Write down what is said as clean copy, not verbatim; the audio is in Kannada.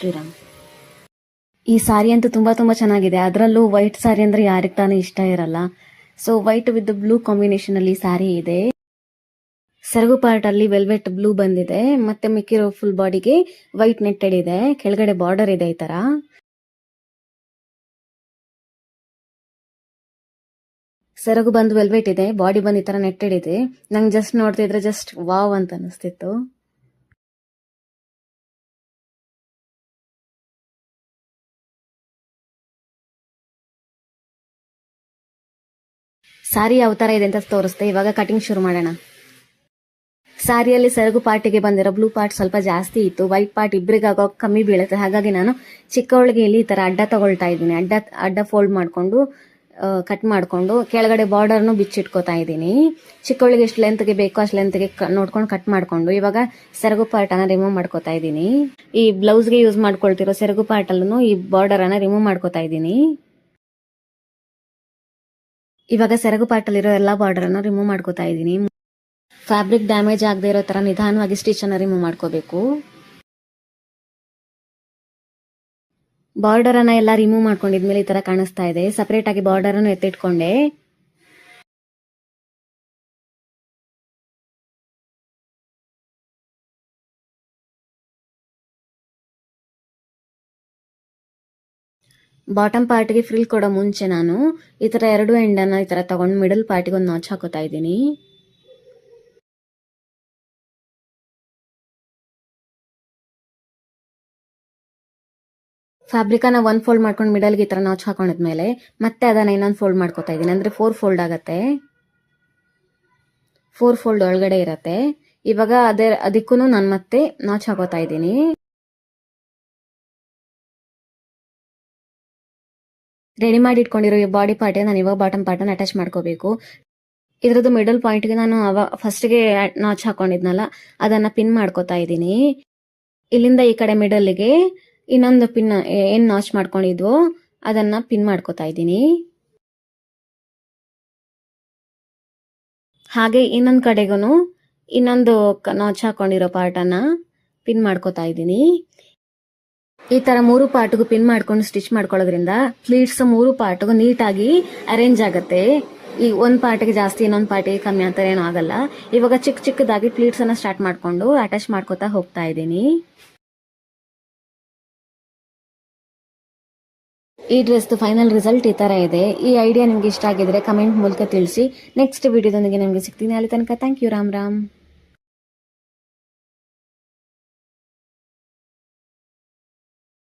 ಶ್ರೀರಾಮ್. ಈ ಸಾರಿ ಅಂತೂ ತುಂಬಾ ಚೆನ್ನಾಗಿದೆ. ಅದರಲ್ಲೂ ವೈಟ್ ಸಾರಿ ಅಂದ್ರೆ ಯಾರಿಗೆ ತಾನೇ ಇಷ್ಟ ಇರಲ್ಲ. So white with blue combination ಅಲ್ಲಿ ಸಾರಿ ಇದೆ. ಸೆರಗು ಪಾರ್ಟ್ ಅಲ್ಲಿ ವೆಲ್ವೆಟ್ ಬ್ಲೂ ಬಂದಿದೆ. ಮತ್ತೆ ಮಿಕ್ಕಿರೋ ಫುಲ್ ಬಾಡಿಗೆ ವೈಟ್ ನೆಟ್ಟೆಡ್ ಇದೆ. ಕೆಳಗಡೆ ಬಾರ್ಡರ್ ಇದೆ ಈ ತರ. ಸೆರಗು ಬಂದು ವೆಲ್ವೆಟ್ ಇದೆ, ಬಾಡಿ ಬಂದು ಈ ತರ ನೆಟ್ಟೆಡ್ ಇದೆ. ನಂಗೆ ಜಸ್ಟ್ ನೋಡ್ತಿದ್ರೆ ಜಸ್ಟ್ ವಾವ್ ಅಂತ ಅನಿಸ್ತಿತ್ತು. ಸಾರಿ ಯಾವ ತರ ಇದೆ ಅಂತ ತೋರಿಸ್ತೆ. ಇವಾಗ ಕಟಿಂಗ್ ಶುರು ಮಾಡೋಣ. ಸಾರಿಯಲ್ಲಿ ಸೆರಗು ಪಾರ್ಟಿಗೆ ಬಂದಿರೋ ಬ್ಲೂ ಪಾರ್ಟ್ ಸ್ವಲ್ಪ ಜಾಸ್ತಿ ಇತ್ತು. ವೈಟ್ ಪಾರ್ಟ್ ಇಬ್ಬರಿಗಾಗೋ ಕಮ್ಮಿ ಬೀಳುತ್ತೆ. ಹಾಗಾಗಿ ನಾನು ಚಿಕ್ಕವಳಿಗೆ ಇಲ್ಲಿ ಈ ತರ ಅಡ್ಡ ತಗೊಳ್ತಾ ಇದ್ದೀನಿ. ಅಡ್ಡ ಫೋಲ್ಡ್ ಮಾಡ್ಕೊಂಡು ಕಟ್ ಮಾಡ್ಕೊಂಡು ಕೆಳಗಡೆ ಬಾರ್ಡರ್ನು ಬಿಚ್ಚಿಟ್ಕೋತಾ ಇದ್ದೀನಿ. ಚಿಕ್ಕವಳಿಗೆ ಎಷ್ಟು ಲೆಂತ್ಗೆ ಬೇಕೋ ಅಷ್ಟು ಲೆಂತ್ಗೆ ನೋಡ್ಕೊಂಡು ಕಟ್ ಮಾಡ್ಕೊಂಡು ಇವಾಗ ಸೆರಗು ಪಾರ್ಟ್ ಅನ್ನ ರಿಮೂವ್ ಮಾಡ್ಕೋತಾ ಇದ್ದೀನಿ. ಈ ಬ್ಲೌಸ್ಗೆ ಯೂಸ್ ಮಾಡ್ಕೊಳ್ತಿರೋ ಸೆರಗು ಪಾರ್ಟ್ ಅಲ್ಲೂ ಈ ಬಾರ್ಡರ್ ಅನ್ನ ರಿಮೂವ್ ಮಾಡ್ಕೋತಾ ಇದ್ದೀನಿ. ಇವಾಗ ಸೆರಗು ಪಾರ್ಟ್ ಅಲ್ಲಿರೋ ಎಲ್ಲಾ ಬಾರ್ಡರ್ ಅನ್ನ ರಿಮೂವ್ ಮಾಡ್ಕೋತಾ ಇದ್ದೀನಿ. ಫ್ಯಾಬ್ರಿಕ್ ಡ್ಯಾಮೇಜ್ ಆಗದೆ ಇರೋ ತರ ನಿಧಾನವಾಗಿ ಸ್ಟಿಚ್ ಅನ್ನ ರಿಮೂವ್ ಮಾಡ್ಕೋಬೇಕು. ಬಾರ್ಡರ್ ಅನ್ನ ಎಲ್ಲ ರಿಮೂವ್ ಮಾಡ್ಕೊಂಡಿದ್ಮೇಲೆ ಈ ತರ ಕಾಣಿಸ್ತಾ ಇದೆ. ಸಪರೇಟ್ ಆಗಿ ಬಾರ್ಡರ್ ಅನ್ನು ಎತ್ತಿಟ್ಕೊಂಡೆ. ಬಾಟಮ್ ಪಾರ್ಟ್ಗೆ ಫ್ರಿಲ್ ಕೊಡೋ ಮುಂಚೆ ನಾನು ಈ ತರ ಎರಡು ಎಂಡ್ ಅನ್ನ ಈ ತರ ತಗೊಂಡು ಮಿಡಲ್ ಪಾರ್ಟಿಗೆ ಒಂದು ನಾಚ್ ಹಾಕೋತಾ ಇದ್ದೀನಿ. ಫ್ಯಾಬ್ರಿಕ್ ಅನ್ನ ಒಂದ್ ಫೋಲ್ಡ್ ಮಾಡ್ಕೊಂಡು ಮಿಡಲ್ಗೆ ಈ ತರ ನಾಚ್ ಹಾಕೊಂಡಿದ್ಮೇಲೆ ಮತ್ತೆ ಅದನ್ನ ಇನ್ನೊಂದು ಫೋಲ್ಡ್ ಮಾಡ್ಕೋತಾ ಇದ್ದೀನಿ. ಅಂದ್ರೆ 4 ಫೋಲ್ಡ್ ಆಗತ್ತೆ. 4 ಫೋಲ್ಡ್ ಒಳಗಡೆ ಇರತ್ತೆ. ಇವಾಗ ಅದಕ್ಕೂ ನಾನು ಮತ್ತೆ ನಾಚ್ ಹಾಕೋತಾ ಇದ್ದೀನಿ. ರೆಡಿ ಮಾಡಿ ಇಟ್ಕೊಂಡಿರೋ ಈ ಬಾಡಿ ಪಾರ್ಟ್ ನಾನು ಇವಾಗ ಬಾಟಮ್ ಪಾರ್ಟ್ ಅನ್ನು ಅಟ್ಯಾಚ್ ಮಾಡ್ಕೋಬೇಕು. ಇದ್ರದ್ದು ಮಿಡಲ್ ಪಾಯಿಂಟ್ಗೆ ನಾನು ಫಸ್ಟ್ಗೆ ನಾಚ್ ಹಾಕೊಂಡಿದ್ನಲ್ಲ ಅದನ್ನ ಪಿನ್ ಮಾಡ್ಕೋತಾ ಇದ್ದೀನಿ. ಇಲ್ಲಿಂದ ಈ ಕಡೆ ಮಿಡಲ್ಗೆ ಇನ್ನೊಂದು ಪಿನ್ ಏನ್ ನಾಚ್ ಮಾಡ್ಕೊಂಡಿದ್ವೋ ಅದನ್ನ ಪಿನ್ ಮಾಡ್ಕೋತಾ ಇದ್ದೀನಿ. ಹಾಗೆ ಇನ್ನೊಂದ್ ಕಡೆಗೂ ಇನ್ನೊಂದು ನಾಚ್ ಹಾಕೊಂಡಿರೋ ಪಾರ್ಟ್ ಅನ್ನ ಪಿನ್ ಮಾಡ್ಕೋತಾ ಇದ್ದೀನಿ. ಈ ತರ 3 ಪಾರ್ಟ್ಗೂ ಪಿನ್ ಮಾಡ್ಕೊಂಡು ಸ್ಟಿಚ್ ಮಾಡ್ಕೊಳ್ಳೋದ್ರಿಂದ ಪ್ಲೀಟ್ಸ್ 3 ಪಾರ್ಟ್ಗೂ ನೀಟಾಗಿ ಅರೇಂಜ್ ಆಗುತ್ತೆ. ಈ ಒಂದ್ ಪಾರ್ಟ್ಗೆ ಜಾಸ್ತಿ ಇನ್ನೊಂದ್ ಪಾರ್ಟಿಗೆ ಕಮ್ಮಿ ಅಂತ ಏನೂ ಆಗಲ್ಲ. ಇವಾಗ ಚಿಕ್ಕದಾಗಿ ಪ್ಲೀಟ್ಸ್ ಅನ್ನ ಸ್ಟಾರ್ಟ್ ಮಾಡ್ಕೊಂಡು ಅಟ್ಯಾಚ್ ಮಾಡ್ಕೋತಾ ಹೋಗ್ತಾ ಇದ್ದೀನಿ. ಈ ಡ್ರೆಸ್ ಫೈನಲ್ ರಿಸಲ್ಟ್ ಈ ತರ ಇದೆ. ಈ ಐಡಿಯಾ ನಿಮ್ಗೆ ಇಷ್ಟ ಆಗಿದ್ರೆ ಕಮೆಂಟ್ ಮೂಲಕ ತಿಳಿಸಿ. ನೆಕ್ಸ್ಟ್ ವಿಡಿಯೋದೊಂದಿಗೆ ನಿಮ್ಗೆ ಸಿಗ್ತೀನಿ. ಅಲ್ಲಿ ತನಕ ಥ್ಯಾಂಕ್ ಯು. ರಾಮ್ ರಾಮ್.